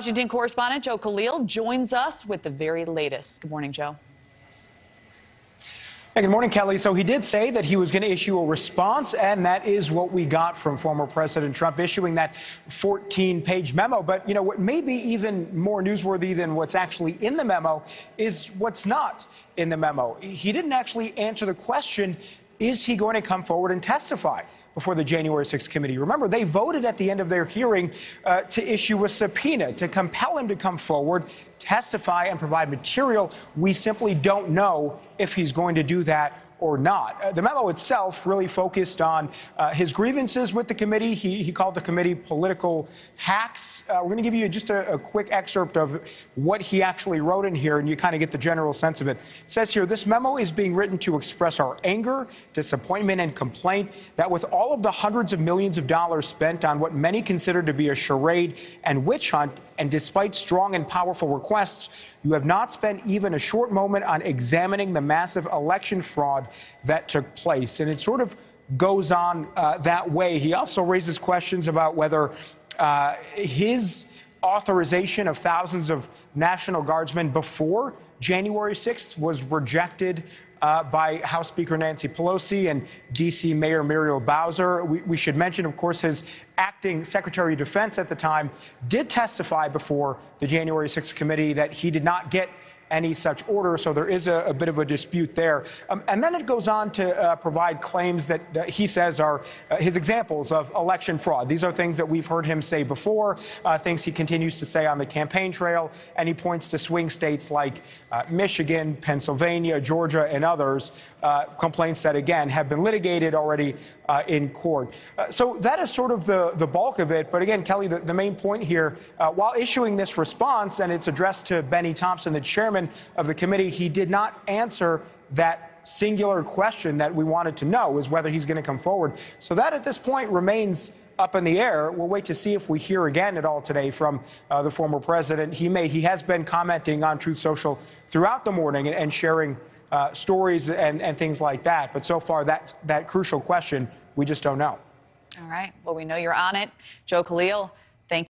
Washington correspondent Joe Khalil joins us with the very latest. Good morning, Joe. Hey, good morning, Kelly. So he did say that he was going to issue a response, and that is what we got from former President Trump, issuing that 14-page memo. But, you know, what may be even more newsworthy than what's actually in the memo is what's not in the memo. He didn't actually answer the question, is he going to come forward and testify before the January 6th committee? Remember, they voted at the end of their hearing to issue a subpoena to compel him to come forward, testify, and provide material. We simply don't know if he's going to do that or not. The memo itself really focused on his grievances with the committee. He called the committee political hacks. We're going to give you just a quick excerpt of what he actually wrote in here, and you kind of get the general sense of it. It says here, this memo is being written to express our anger, disappointment, and complaint that with all of the hundreds of millions of dollars spent on what many consider to be a charade and witch hunt, and despite strong and powerful requests, you have not spent even a short moment on examining the massive election fraud that took place. And it sort of goes on that way. He also raises questions about whether his authorization of thousands of National Guardsmen before January 6th was rejected by House Speaker Nancy Pelosi and D.C. Mayor Muriel Bowser. We should mention, of course, his acting Secretary of Defense at the time did testify before the January 6th committee that he did not get any such order, so there is a bit of a dispute there. And then it goes on to provide claims that he says are his examples of election fraud. These are things that we've heard him say before, things he continues to say on the campaign trail, and he points to swing states like Michigan, Pennsylvania, Georgia, and others, complaints that, again, have been litigated already in court. So that is sort of the bulk of it. But again, Kelly, the main point here, while issuing this response, and it's addressed to Benny Thompson, the chairman of the committee, he did not answer that singular question that we wanted to know, is whether he's going to come forward. So that at this point remains up in the air. We'll wait to see if we hear again at all today from the former president. He has been commenting on Truth Social throughout the morning and sharing stories and things like that. But so far, that crucial question, we just don't know. All right. Well, we know you're on it. Joe Khalil, thank you.